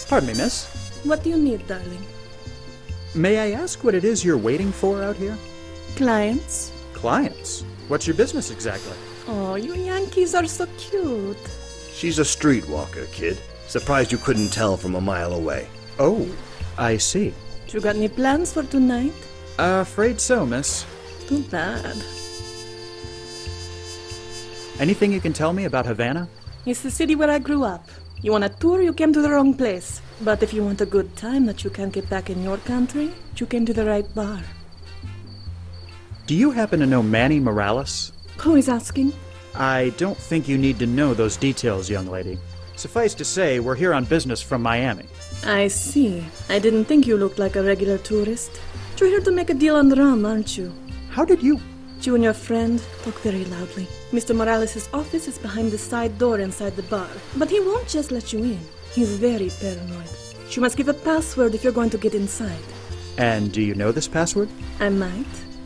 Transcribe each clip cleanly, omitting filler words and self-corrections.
Pardon me, miss. What do you need, darling? May I ask what it is you're waiting for out here? Clients? Clients? What's your business exactly? Oh, you Yankees are so cute. She's a streetwalker, kid. Surprised you couldn't tell from a mile away. Oh, I see. You got any plans for tonight? Afraid so, miss. Too bad. Anything you can tell me about Havana? It's the city where I grew up. You want a tour, you came to the wrong place. But if you want a good time that you can't get back in your country, you came to the right bar. Do you happen to know Manny Morales? Who is asking? I don't think you need to know those details, young lady. Suffice to say, we're here on business from Miami. I see. I didn't think you looked like a regular tourist. You're here to make a deal on rum, aren't you? How did you... You and your friend talk very loudly. Mr. Morales' office is behind the side door inside the bar. But he won't just let you in. He's very paranoid. You must give a password if you're going to get inside. And do you know this password? I might.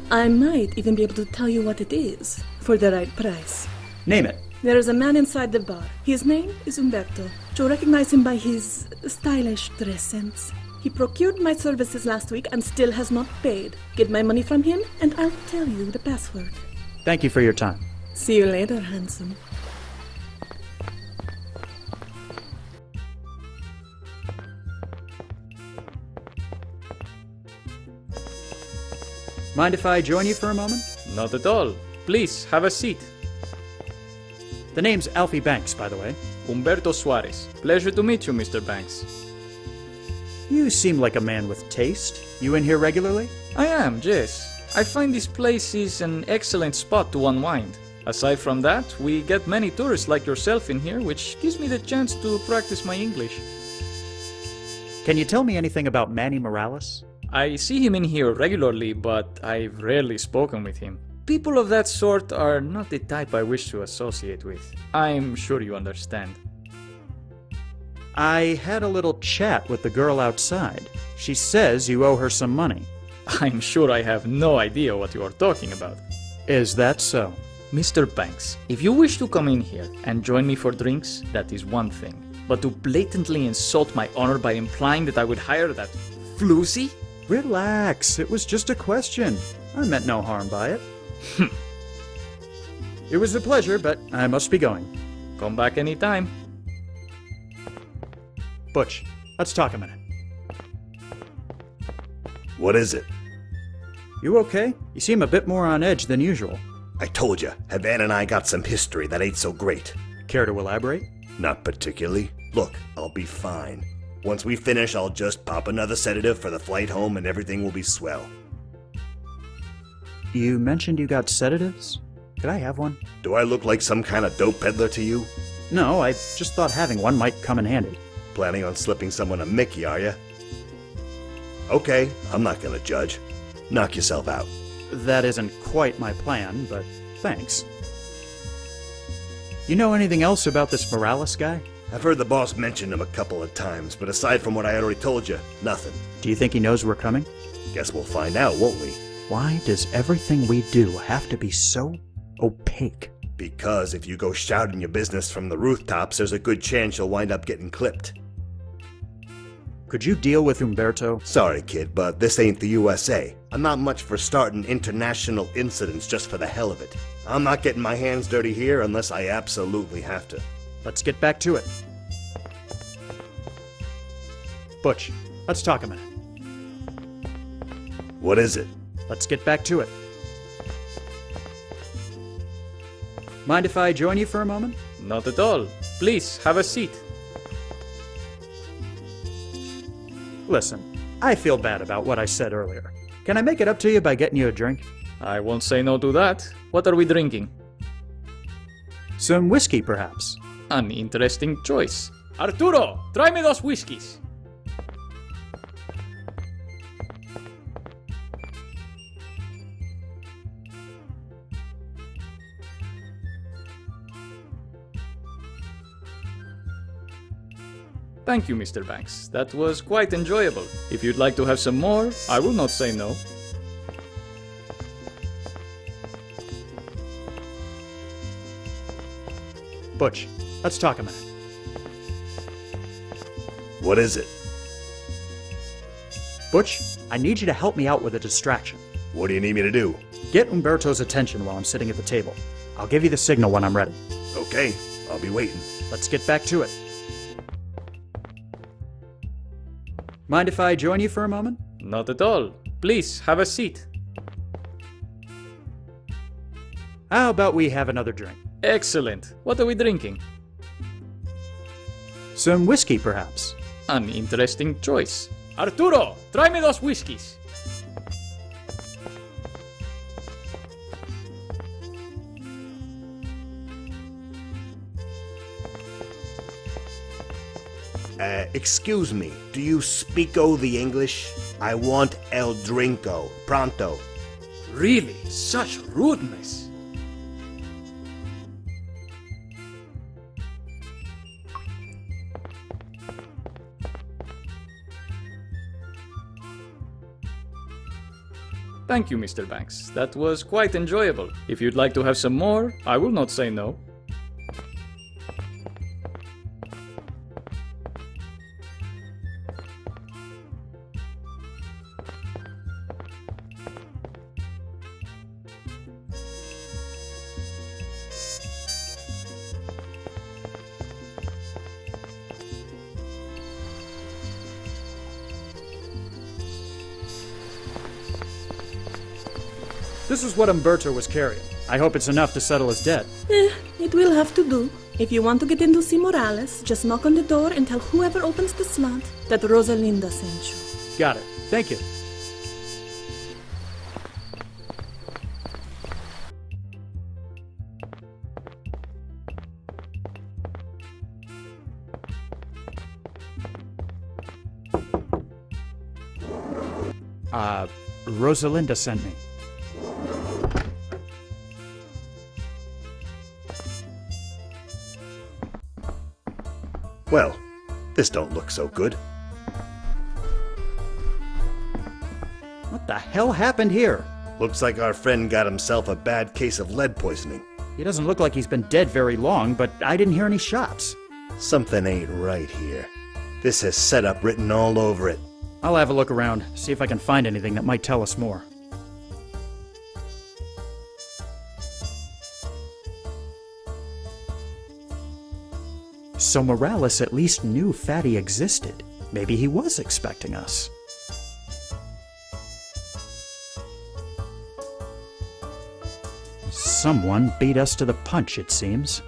I might even be able to tell you what it is, for the right price. Name it. There is a man inside the bar. His name is Umberto. You'll recognize him by his stylish dress sense. He procured my services last week and still has not paid. Get my money from him and I'll tell you the password. Thank you for your time. See you later, handsome. Mind if I join you for a moment? Not at all. Please, have a seat. The name's Alfie Banks, by the way. Humberto Suarez. Pleasure to meet you, Mr. Banks. You seem like a man with taste. You in here regularly? I am, yes. I find this place is an excellent spot to unwind. Aside from that, we get many tourists like yourself in here, which gives me the chance to practice my English. Can you tell me anything about Manny Morales? I see him in here regularly, but I've rarely spoken with him. People of that sort are not the type I wish to associate with. I'm sure you understand. I had a little chat with the girl outside. She says you owe her some money. I'm sure I have no idea what you are talking about. Is that so? Mr. Banks, if you wish to come in here and join me for drinks, that is one thing. But to blatantly insult my honor by implying that I would hire that floozy? Relax, it was just a question. I meant no harm by it. It was a pleasure, but I must be going. Come back anytime. Butch, let's talk a minute. What is it? You okay? You seem a bit more on edge than usual. I told you, Havana and I got some history that ain't so great. Care to elaborate? Not particularly. Look, I'll be fine. Once we finish, I'll just pop another sedative for the flight home and everything will be swell. You mentioned you got sedatives? Could I have one? Do I look like some kind of dope peddler to you? No, I just thought having one might come in handy. Planning on slipping someone a Mickey, are ya? Okay, I'm not gonna judge. Knock yourself out. That isn't quite my plan, but thanks. You know anything else about this Morales guy? I've heard the boss mention him a couple of times, but aside from what I already told you, nothing. Do you think he knows we're coming? Guess we'll find out, won't we? Why does everything we do have to be so opaque? Because if you go shouting your business from the rooftops, there's a good chance you'll wind up getting clipped. Could you deal with Umberto? Sorry, kid, but this ain't the USA. I'm not much for starting international incidents just for the hell of it. I'm not getting my hands dirty here unless I absolutely have to. Let's get back to it. Butch, let's talk a minute. What is it? Let's get back to it. Mind if I join you for a moment? Not at all. Please, have a seat. Listen, I feel bad about what I said earlier. Can I make it up to you by getting you a drink? I won't say no to that. What are we drinking? Some whiskey, perhaps. An interesting choice. Arturo, try me those whiskeys. Thank you, Mr. Banks. That was quite enjoyable. If you'd like to have some more, I will not say no. Butch, let's talk a minute. What is it? Butch, I need you to help me out with a distraction. What do you need me to do? Get Umberto's attention while I'm sitting at the table. I'll give you the signal when I'm ready. Okay, I'll be waiting. Let's get back to it. Mind if I join you for a moment? Not at all. Please, have a seat. How about we have another drink? Excellent. What are we drinking? Some whiskey, perhaps? An interesting choice. Arturo, try me those whiskeys. Excuse me, do you speako the English? I want el drinko, pronto. Really? Such rudeness. Thank you, Mr. Banks. That was quite enjoyable. If you'd like to have some more, I will not say no. This is what Umberto was carrying. I hope it's enough to settle his debt. It will have to do. If you want to get in to see Morales, just knock on the door and tell whoever opens the slot that Rosalinda sent you. Got it. Thank you. Rosalinda sent me. Well, this don't look so good. What the hell happened here? Looks like our friend got himself a bad case of lead poisoning. He doesn't look like he's been dead very long, but I didn't hear any shots. Something ain't right here. This has setup written all over it. I'll have a look around, see if I can find anything that might tell us more. So Morales at least knew Fatty existed. Maybe he was expecting us. Someone beat us to the punch, it seems.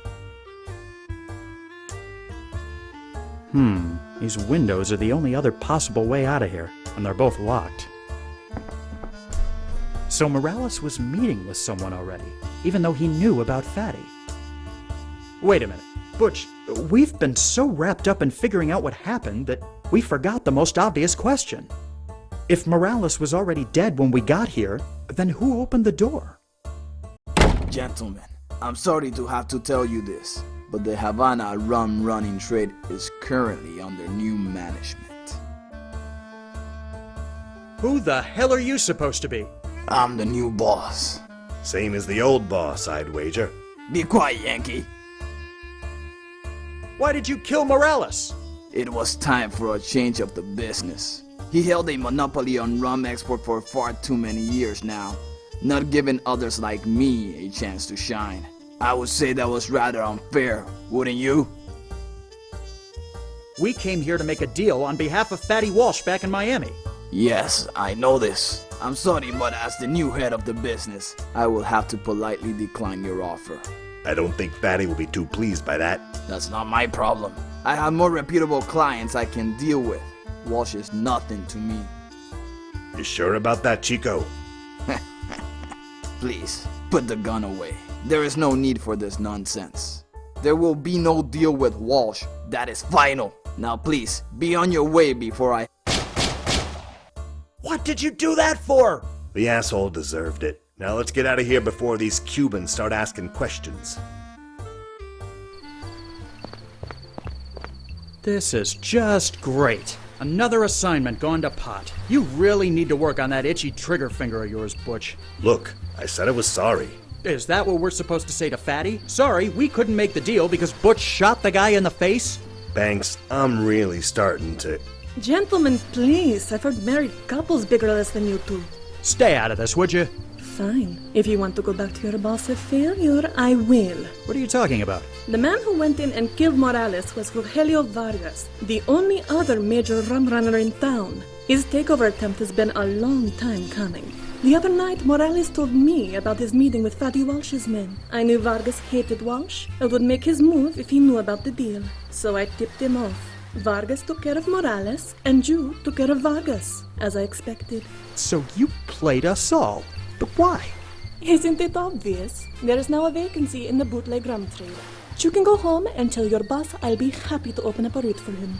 These windows are the only other possible way out of here, and they're both locked. So Morales was meeting with someone already, even though he knew about Fatty. Wait a minute. Butch, we've been so wrapped up in figuring out what happened that we forgot the most obvious question. If Morales was already dead when we got here, then who opened the door? Gentlemen, I'm sorry to have to tell you this, but the Havana rum running trade is currently under new management. Who the hell are you supposed to be? I'm the new boss. Same as the old boss, I'd wager. Be quiet, Yankee. Why did you kill Morales? It was time for a change of the business. He held a monopoly on rum export for far too many years now, not giving others like me a chance to shine. I would say that was rather unfair, wouldn't you? We came here to make a deal on behalf of Fatty Walsh back in Miami. Yes, I know this. I'm sorry, but as the new head of the business, I will have to politely decline your offer. I don't think Fatty will be too pleased by that. That's not my problem. I have more reputable clients I can deal with. Walsh is nothing to me. You sure about that, Chico? Please, put the gun away. There is no need for this nonsense. There will be no deal with Walsh. That is final. Now please, be on your way before I... What did you do that for? The asshole deserved it. Now let's get out of here before these Cubans start asking questions. This is just great. Another assignment gone to pot. You really need to work on that itchy trigger finger of yours, Butch. Look, I said I was sorry. Is that what we're supposed to say to Fatty? Sorry, we couldn't make the deal because Butch shot the guy in the face? Banks, I'm really starting to... Gentlemen, please. I've heard married couples bigger or less than you two. Stay out of this, would you? Fine. If you want to go back to your boss of failure, I will. What are you talking about? The man who went in and killed Morales was Rogelio Vargas, the only other major rum runner in town. His takeover attempt has been a long time coming. The other night, Morales told me about his meeting with Fatty Walsh's men. I knew Vargas hated Walsh and would make his move if he knew about the deal. So I tipped him off. Vargas took care of Morales, and you took care of Vargas, as I expected. So you played us all. But why? Isn't it obvious? There is now a vacancy in the bootleg rum trade. You can go home and tell your boss I'll be happy to open up a route for him.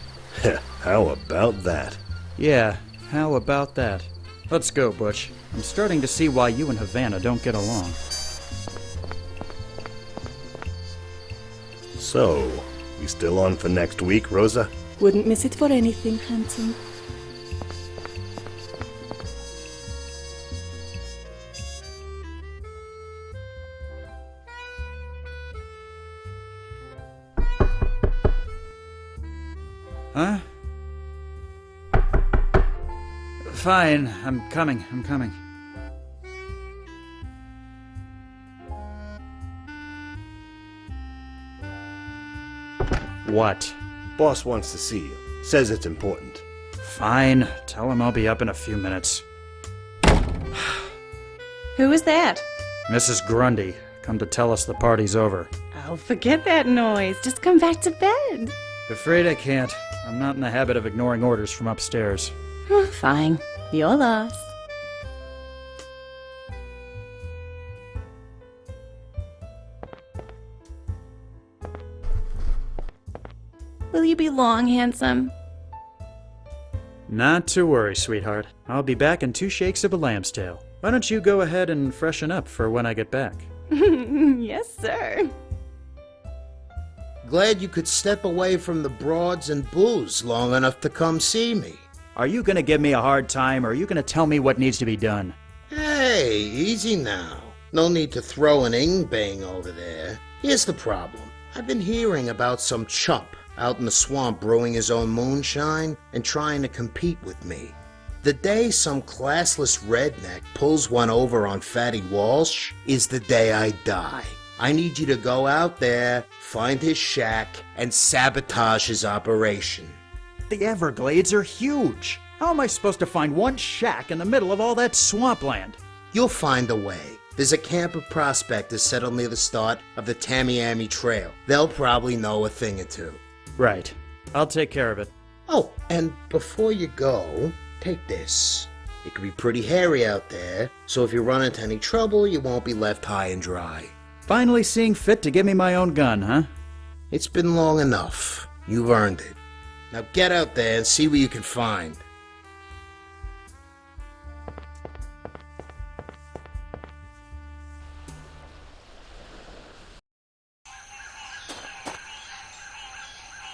How about that? Yeah, how about that? Let's go, Butch. I'm starting to see why you and Havana don't get along. So, we still on for next week, Rosa? Wouldn't miss it for anything, handsome. Huh? Fine, I'm coming. What? Boss wants to see you. Says it's important. Fine, tell him I'll be up in a few minutes. Who is that? Mrs. Grundy, come to tell us the party's over. Oh, forget that noise. Just come back to bed. Afraid I can't. I'm not in the habit of ignoring orders from upstairs. Fine. Your loss. Will you be long, handsome? Not to worry, sweetheart. I'll be back in 2 shakes of a lamb's tail. Why don't you go ahead and freshen up for when I get back? Yes, sir. Glad you could step away from the broads and booze long enough to come see me. Are you gonna give me a hard time, or are you gonna tell me what needs to be done? Hey, easy now. No need to throw an ing-bang over there. Here's the problem. I've been hearing about some chump out in the swamp brewing his own moonshine and trying to compete with me. The day some classless redneck pulls one over on Fatty Walsh is the day I die. I need you to go out there, find his shack, and sabotage his operation. The Everglades are huge. How am I supposed to find one shack in the middle of all that swampland? You'll find a way. There's a camp of prospectors settled near the start of the Tamiami Trail. They'll probably know a thing or two. Right. I'll take care of it. Oh, and before you go, take this. It can be pretty hairy out there, so if you run into any trouble, you won't be left high and dry. Finally seeing fit to give me my own gun, huh? It's been long enough. You've earned it. Now get out there and see what you can find.